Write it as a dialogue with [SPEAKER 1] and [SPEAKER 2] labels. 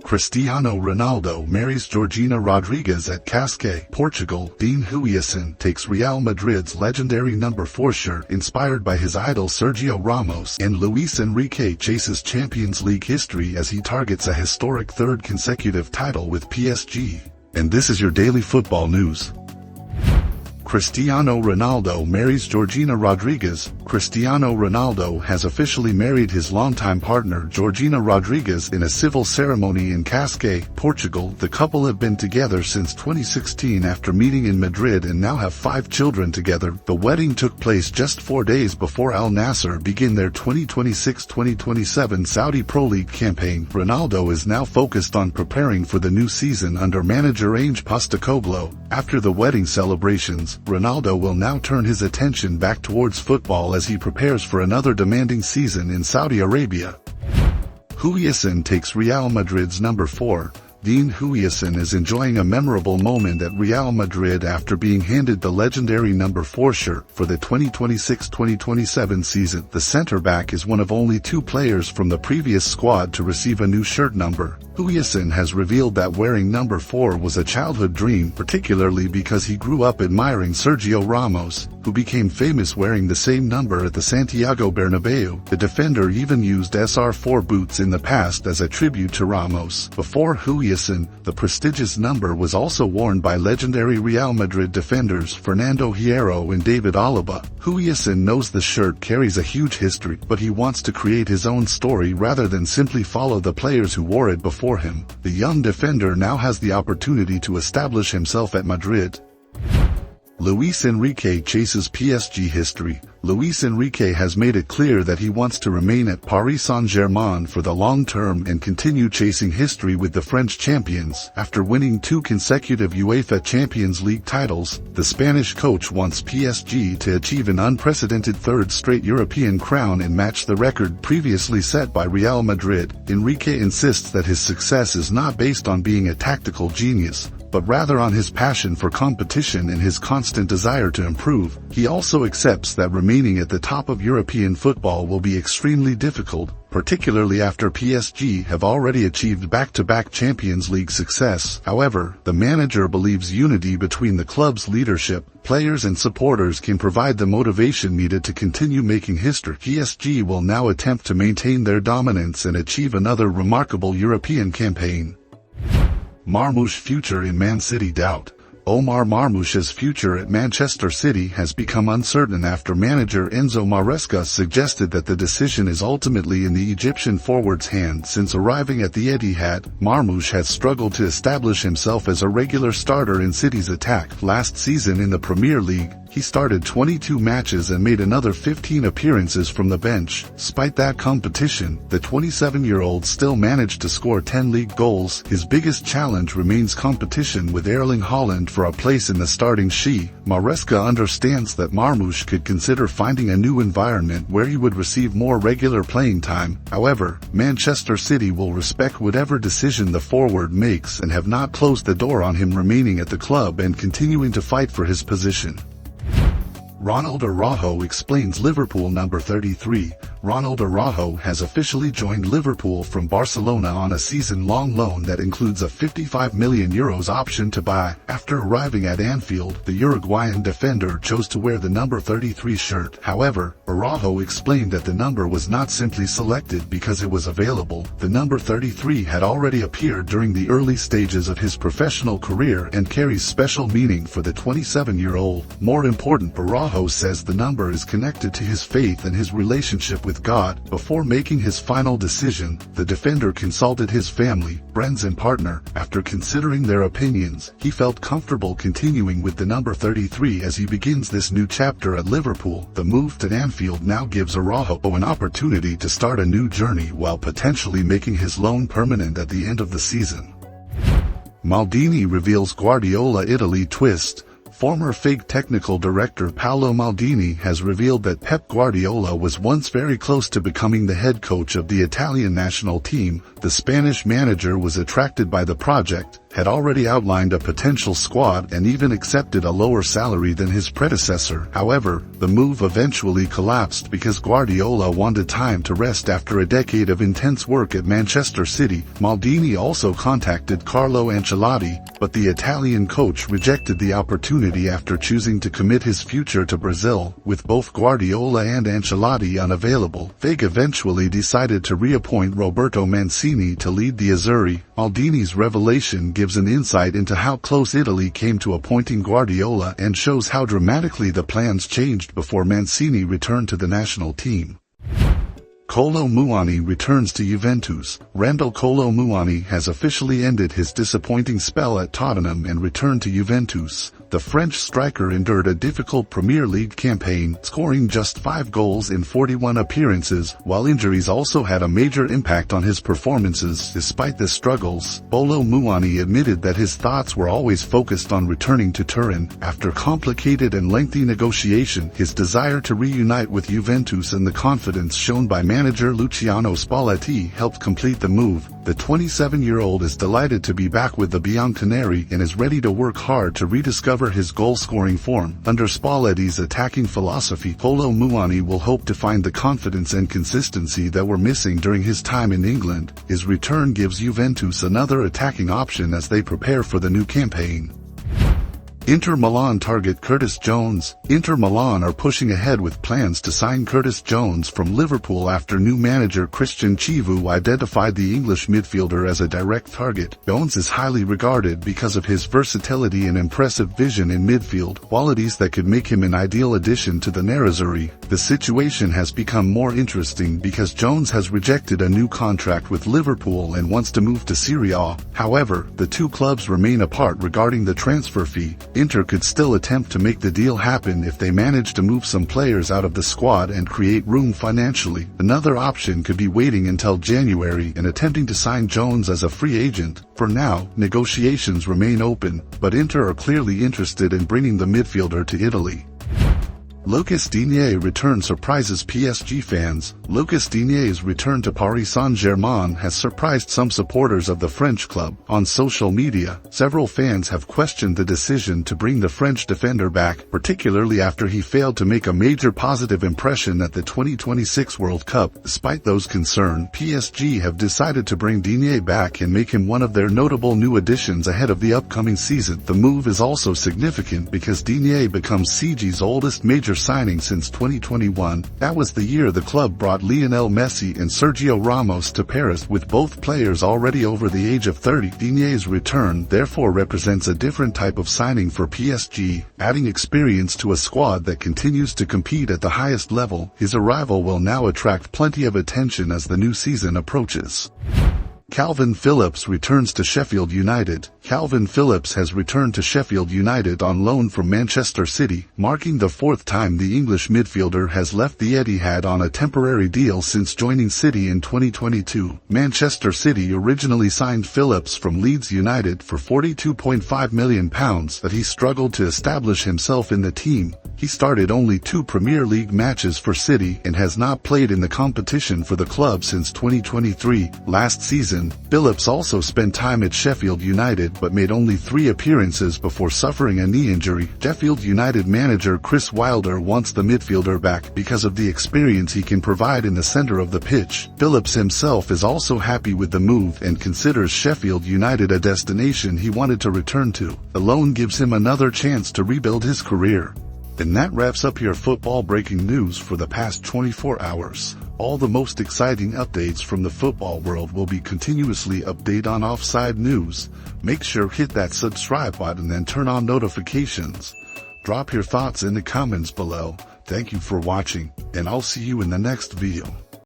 [SPEAKER 1] Cristiano Ronaldo marries Georgina Rodríguez at Cascais, Portugal. Huijsen takes Real Madrid's legendary number 4 shirt inspired by his idol Sergio Ramos, and Luis Enrique chases Champions League history as he targets a historic third consecutive title with PSG. And this is your daily football news. Cristiano Ronaldo marries Georgina Rodríguez. Cristiano Ronaldo has officially married his longtime partner Georgina Rodríguez in a civil ceremony in Cascais, Portugal. The couple have been together since 2016 after meeting in Madrid and now have 5 children together. The wedding took place just 4 days before Al Nassr begin their 2026-2027 Saudi Pro League campaign. Ronaldo is now focused on preparing for the new season under manager Ange Postecoglou. After the wedding celebrations, Ronaldo will now turn his attention back towards football as he prepares for another demanding season in Saudi Arabia. Huijsen takes Real Madrid's number 4. Huijsen is enjoying a memorable moment at Real Madrid after being handed the legendary number 4 shirt for the 2026-2027 season. The center-back is one of only 2 players from the previous squad to receive a new shirt number. Huijsen has revealed that wearing number 4 was a childhood dream, particularly because he grew up admiring Sergio Ramos, who became famous wearing the same number at the Santiago Bernabeu. The defender even used SR4 boots in the past as a tribute to Ramos. Before Huijsen, the prestigious number was also worn by legendary Real Madrid defenders Fernando Hierro and David Alaba. Huijsen knows the shirt carries a huge history, but he wants to create his own story rather than simply follow the players who wore it before him. The young defender now has the opportunity to establish himself at Madrid. Luis Enrique chases PSG history. Luis Enrique has made it clear that he wants to remain at Paris Saint-Germain for the long term and continue chasing history with the French champions. After winning 2 consecutive UEFA Champions League titles, the Spanish coach wants PSG to achieve an unprecedented 3rd straight European crown and match the record previously set by Real Madrid. Enrique insists that his success is not based on being a tactical genius, but rather on his passion for competition and his constant desire to improve. He also accepts that remaining at the top of European football will be extremely difficult, particularly after PSG have already achieved back-to-back Champions League success. However, the manager believes unity between the club's leadership, players and supporters can provide the motivation needed to continue making history. PSG will now attempt to maintain their dominance and achieve another remarkable European campaign. Marmoush's future in Man City doubt. Omar Marmoush's future at Manchester City has become uncertain after manager Enzo Maresca suggested that the decision is ultimately in the Egyptian forward's hand. Since arriving at the Etihad, Marmoush has struggled to establish himself as a regular starter in City's attack. Last season in the Premier League, he started 22 matches and made another 15 appearances from the bench. Despite that competition, the 27-year-old still managed to score 10 league goals. His biggest challenge remains competition with Erling Haaland for a place in the starting sheet. Maresca understands that Marmoush could consider finding a new environment where he would receive more regular playing time. However, Manchester City will respect whatever decision the forward makes and have not closed the door on him remaining at the club and continuing to fight for his position. Ronald Araujo explains Liverpool number 33. Ronald Araujo has officially joined Liverpool from Barcelona on a season-long loan that includes a €55 million option to buy. After arriving at Anfield, the Uruguayan defender chose to wear the number 33 shirt. However, Araujo explained that the number was not simply selected because it was available. The number 33 had already appeared during the early stages of his professional career and carries special meaning for the 27-year-old. More important, Araujo says the number is connected to his faith and his relationship with God. Before making his final decision, the defender consulted his family, friends and partner. After considering their opinions, he felt comfortable continuing with the number 33 as he begins this new chapter at Liverpool. The move to Anfield now gives Araujo an opportunity to start a new journey while potentially making his loan permanent at the end of the season. Maldini reveals Guardiola Italy twist. Former FIG technical director Paolo Maldini has revealed that Pep Guardiola was once very close to becoming the head coach of the Italian national team. The Spanish manager was attracted by the project, had already outlined a potential squad and even accepted a lower salary than his predecessor. However, the move eventually collapsed because Guardiola wanted time to rest after a decade of intense work at Manchester City. Maldini also contacted Carlo Ancelotti, but the Italian coach rejected the opportunity after choosing to commit his future to Brazil. With both Guardiola and Ancelotti unavailable, Vega eventually decided to reappoint Roberto Mancini to lead the Azzurri. Maldini's revelation gives an insight into how close Italy came to appointing Guardiola and shows how dramatically the plans changed before Mancini returned to the national team. Kolo Muani returns to Juventus. Randall Kolo Muani has officially ended his disappointing spell at Tottenham and returned to Juventus. The French striker endured a difficult Premier League campaign, scoring just 5 goals in 41 appearances, while injuries also had a major impact on his performances. Despite the struggles, Kolo Muani admitted that his thoughts were always focused on returning to Turin. After complicated and lengthy negotiation, his desire to reunite with Juventus and the confidence shown by manager Luciano Spalletti helped complete the move. The 27-year-old is delighted to be back with the Bianconeri and is ready to work hard to rediscover his goal-scoring form. Under Spalletti's attacking philosophy, Kolo Muani will hope to find the confidence and consistency that were missing during his time in England. His return gives Juventus another attacking option as they prepare for the new campaign. Inter Milan target Curtis Jones. Inter Milan are pushing ahead with plans to sign Curtis Jones from Liverpool after new manager Christian Chivu identified the English midfielder as a direct target. Jones is highly regarded because of his versatility and impressive vision in midfield, qualities that could make him an ideal addition to the Nerazzurri. The situation has become more interesting because Jones has rejected a new contract with Liverpool and wants to move to Serie A. However, the two clubs remain apart regarding the transfer fee. Inter could still attempt to make the deal happen if they manage to move some players out of the squad and create room financially. Another option could be waiting until January and attempting to sign Jones as a free agent. For now, negotiations remain open, but Inter are clearly interested in bringing the midfielder to Italy. Lucas Digne return surprises PSG fans. Lucas Digne's return to Paris Saint-Germain has surprised some supporters of the French club. On social media, several fans have questioned the decision to bring the French defender back, particularly after he failed to make a major positive impression at the 2026 World Cup. Despite those concerns, PSG have decided to bring Digne back and make him one of their notable new additions ahead of the upcoming season. The move is also significant because Digne becomes CG's oldest major signing since 2021. That was the year the club brought Lionel Messi and Sergio Ramos to Paris, with both players already over the age of 30. Digne's return therefore represents a different type of signing for PSG, adding experience to a squad that continues to compete at the highest level. His arrival will now attract plenty of attention as the new season approaches. Calvin Phillips returns to Sheffield United. Calvin Phillips has returned to Sheffield United on loan from Manchester City, marking the fourth time the English midfielder has left the Etihad on a temporary deal since joining City in 2022. Manchester City originally signed Phillips from Leeds United for £42.5 million, but he struggled to establish himself in the team. He started only 2 Premier League matches for City and has not played in the competition for the club since 2023. Last season, Phillips also spent time at Sheffield United but made only 3 appearances before suffering a knee injury. Sheffield United manager Chris Wilder wants the midfielder back because of the experience he can provide in the center of the pitch. Phillips himself is also happy with the move and considers Sheffield United a destination he wanted to return to. The loan gives him another chance to rebuild his career. And that wraps up your football breaking news for the past 24 hours. All the most exciting updates from the football world will be continuously updated on Offside News. Make sure hit that subscribe button and turn on notifications. Drop your thoughts in the comments below. Thank you for watching, and I'll see you in the next video.